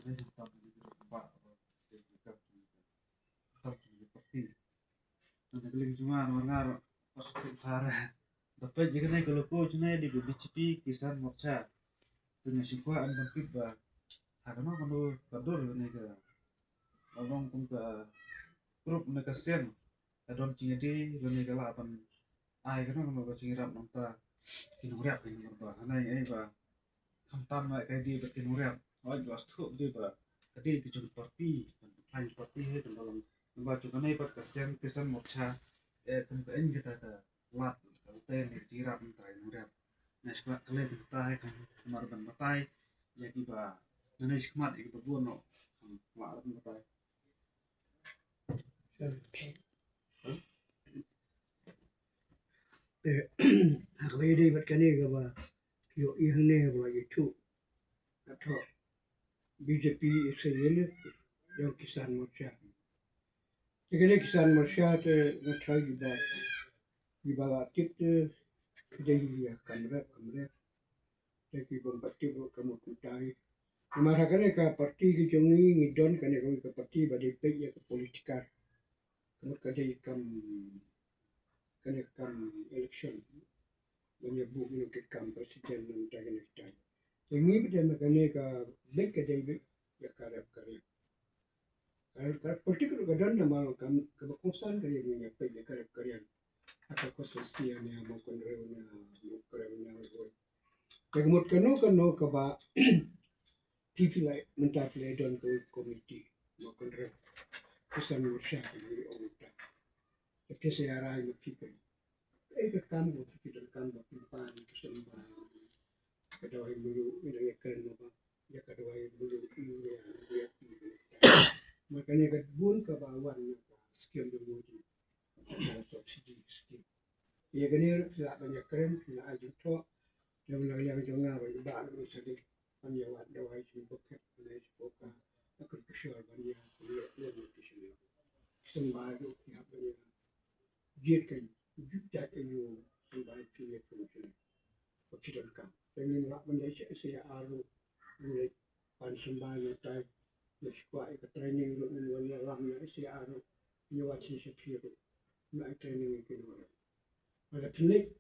ini tentang Pak seperti nagling cuma mengar positif hara dapat jadi naik kalau kau cuma di BCP kisan morca dengan sikwa an bangkit ba harma kandur naik ke abang pun ke grup naik ke sen adon cina di naik ke lapan ai kan kalau kau cingirap nonta kinuriap ini ba anai ai ba kamtam kayak di berkinuriap oh jelas tuh dia ba tadi kecil party lain party itu dalam membaca kanai pas kisan morca kumkain kita ta lat kalten jirap mentai murap nes kwa kale mentai kan marban matai ya tiba nes kmat itu buono lat matai hakle dei bat kane ga ba yo ihne ba yitu atho BJP isayele yo kisan morcha ikene kisan morcha te na try di ba tit dei ya kamre te ki bon patti bo kamu kutai mara kane ka parti ki jongi ngidon kane ko ka parti ba de pe ya ka politika kamu ka dei kane kam election banyak bu mino ke kam presiden nan tagane tai ini bida makane ka bek ka dei ya karep kar politik ka dan na ma kam ka kusan ka ya pe ya karep karian aka ko sostia ne mo kon reuna mo korena go kagmut kano ka ba TV lai mentat le don ko komiti mo kon re kusan mo sha ni onta ke se ara ni people ka kam go people kam ba pan kusan ba ka dawai mulu ina ya kan ba ya ka dawai mulu ya makanya ka bun ka ba wan ka skim do mo di ka subsidi skim ya ganir la banyak keren la ajun to yang yang jonga ba ni sadi banyak wat dawai si boket na si boka akul kishar banyak ya kishar sembadu ya banyak jekan jutta kayu sembadu piye function kita kan pengen nak menjadi saya aru mulai pan sembadu tai Meskipun kita training untuk menuanya ramnya isi aru nyawasi sekiru nak training itu orang. Pada pelik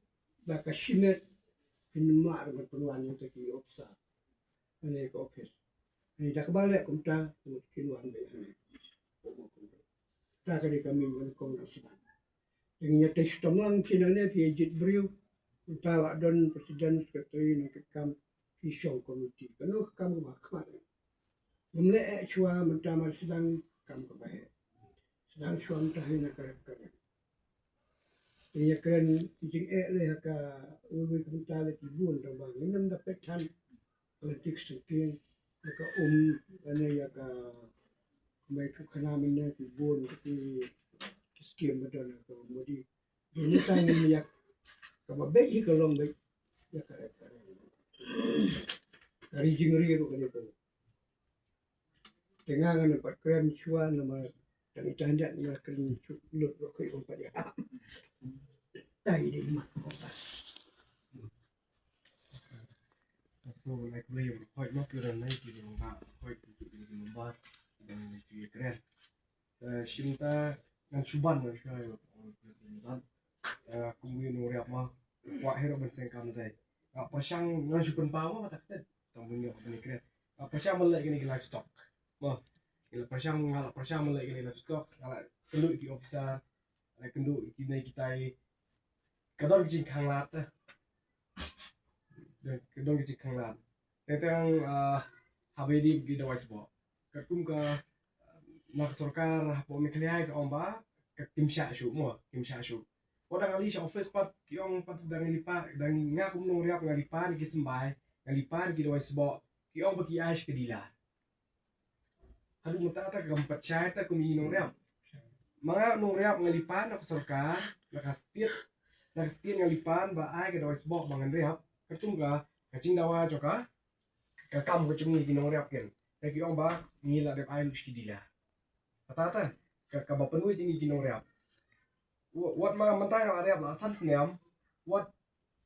baka shimet pinmar berpeluang yang tadi opsa ane ke office. Ini tak balik kumta kinuan be ane. Tak kali kami menkom nasiban. Dengan nyata stomang finalnya visit beliau kumta wadon presiden sekretari nak kam pisau komiti. Kanu kam makmat. Memlek cua mentama sedang kam kebaik. Sedang suam tahin kerap. Ia keren kijing le ka ulu kentale tibun tambang. Minum dapat tan politik sekian ka ane ya ka mai tu kana minne tibun ki skim madana ka modi. Ini tangin ya ka babe ka long baik ya kerap. Dari jingri ru kan itu. Tengah kan dapat keren cua nama dan tanda nama keren lut rokoi umpat ya. Tai di mak opas. So like beliau hoi nak kira naik di rumah hoi di rumah dan di keren. Cinta dan suban lah saya dan kumi nuri apa wah hero bersengkam deh. Pasang nan suban bawa tak ada tambungnya apa ni keren. Pasang melek ini livestock. Mah, kalau pasang melek ini livestock, kalau kenduk di officer, kenduk ini kita kadang kita kanglat kadang kita kanglat. Tentang habedi di dawai sebab. Katum ke nak sorkar apa mekliai ke omba ke tim syashu mo tim syashu. Orang ali sa office pat yung pat dang lipa dang nga kum nong riap nga lipa ni kisembay nga lipa ki dawai sebab ki ong baki aish ke dila. Hadu mata ta gampat syai ta kum nong riap. Mga nong riap nga lipa nak sorkar nakastit nga lipan ba ai ke dawai sebab bangan riap. Katum ka kacing dawa joka kakam ko cungi kinong riap ken. Kaki ong ba ngila dep ai luski dila. Kata ka ba penuh tinggi kinong riap. Wat ma mantai ro riap la san sneam. Wat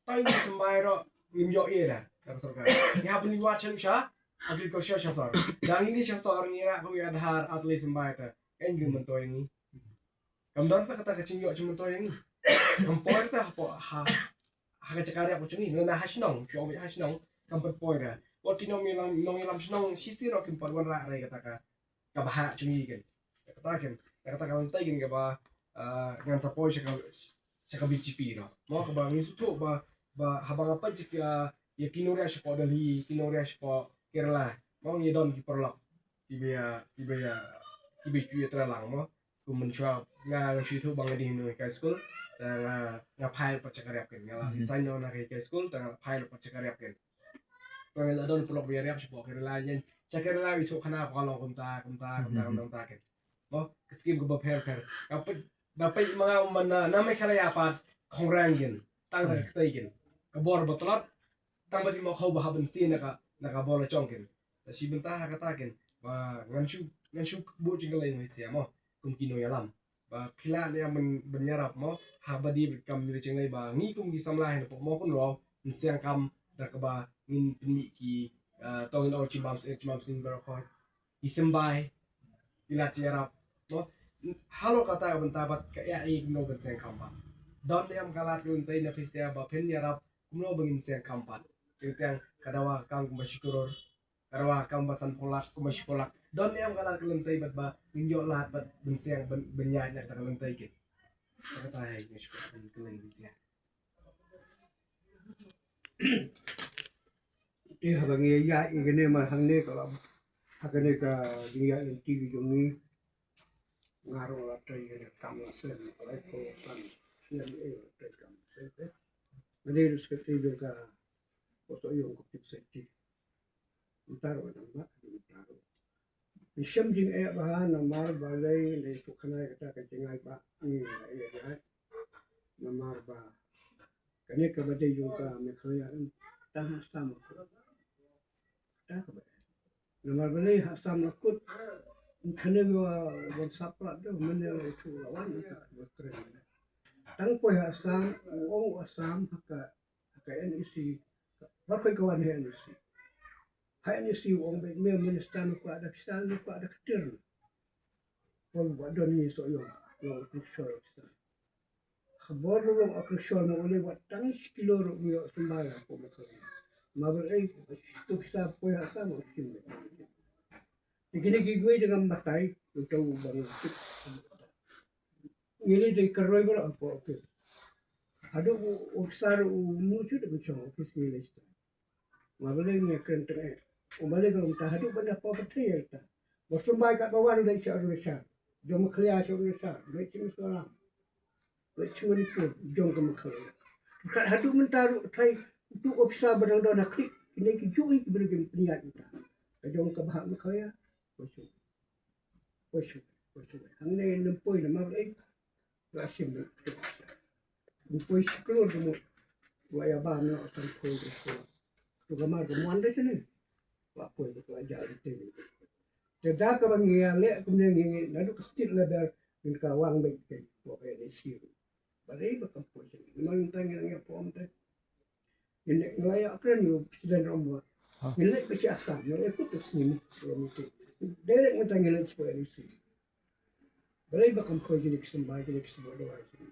tai ni sembai ro ngim yo ye da. Ka sorkar. Ya beli wat chan sha agriculture shasor. Dan ini shasor ngira ko ya dahar atli sembah ta. En gu mentoy ni. Kamdar ta kata kacing yo cuma mentoy ni. Kampoy ta ha cakari aku cuni nana hasnong, cuma hasnong kampat poy ra. Wat kino milam snong sisi ro kim parwan ra rai kata ka bah cuni kan. Kata kan tay kan ka ba ngan sa poy sa BGP ro. Mo ka ba ngisuto ba habang apa jika ya kinurya siya dali kinurya siya Kerala mo ngi don ki perlok ibe lang mo kumenchwa nga shi tu bang di no ka school ta nga phai pa chakarap ken nga design no na ka school ta phai pa chakarap ken to nga don perlok biar yap siya Kerala yen Kerala wi so khana pa long kumta ken mo skim ko ba pher dapat mga umana na may kalaya pa kongrangin tang na kataygin kabor botlat tang ba di mo khaw ba haban sin naka bola chongkin ta si benta ha katakin ba nganshu bu jingalay mo siya mo kung kino yalam ba pila niya benyarap mo habadi kam ni jingalay ba ngi kung gisamlahin po mo kun ro siyang kam da ka ba ngin pini ki tongin o chimam sin barako isembay ilat yarap mo halo kata bentabat kaya no ben siyang kampa don niam kalat luntay na pisya ba pen yarap kumno bangin siyang kampa yang kadawa kang kumasikuror kadawa kang basan polak kumasipolak don niam kalat luntay bat ba ninyo lahat bat bensiyang benyanya na taluntay kit kata hay ni siya kun kuling bisya habang iya igene mahang ne kalau hakane ka dia yang TV jongi ngaruh la tay kam la sen alai ko san sian tay kam sen Jadi seperti juga foto yung kupit safety. Utaro nang ba? Utaro. Isam jing bahan namar balay na tukana kata kajingay ba? Ang iya namar ba? Kani kabade yung ka mekhaya taha sama ko. Taha ba? Namar balay hasam lakut. Kani wa sapla do mene itu lawan ka keren. Tang poy asam uong asam haka NEC bakay kawan NEC NEC uong be me minister ko ada kisah ko ada ketir pol wadon ni so yo official khabar lo official mo ule watang kilo ro yo sembaya ko mabel to kisah poy asam o kim ikini gigwe dengan batai utau bang ini dari keroi bro apa oke ada usar muncul dengan cuma ofis ni lista mabaleng ni kenteng mabaleng kalau tak ada benda apa betul ya tak bosum baik kat bawah dari Syar Indonesia jom kelia Syar Indonesia dari cuma seorang dari cuma itu jom ke kelia kat hadu mentaru try itu ofisa badang dona klik ini kijui bergen peniat kita jom ke bahak kelia bosum hangne nempoi nama baik Rasim depois keluar semua waya bana akan kau itu tu kamar kemuan dah sini apa itu ajar itu tidak kalau ngiale kemudian ngi nadu kestil lebar min kawang baik ke pokoknya di situ badai bakal pun memang tanya yang pom teh ini ngelaya keren yo presiden rombo ini besi asam ini putus ni kalau itu derek ngentang ngelaya supaya di situ badai bakal pun jadi kesembah doa itu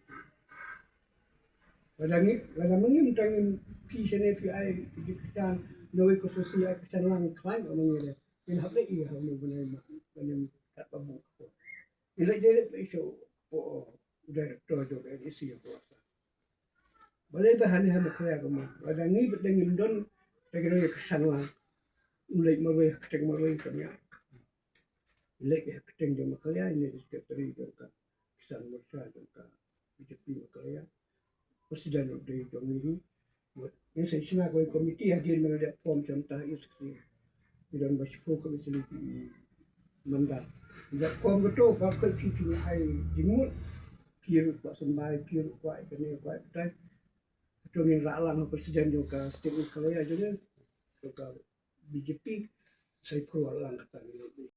Kadang mungkin tentang PCN PI kejutan Noe khususnya kesan lang klan orang ini. Ini apa iya orang benar tak babu. Ini dia isu direktur juga isi kuasa. Boleh bahan yang makhluk kamu. Kadang ni dengan don tegaknya kesan lang. Mulai mulai keteng mulai kami. Mulai keteng jam makhluk ini sekretari juga kesan mereka juga BJP makhluk. Presiden dari Domini, ini saya senang kalau komiti hadir mengenai form contoh itu, dan bersyukur komisi mandat. Jika form itu pakai cici ai jimut, kiri kuat sembai, kiri kuat kene kuat betul. Itu min ralang presiden juga setiap kali aja juga BJP saya keluar lang kata ini.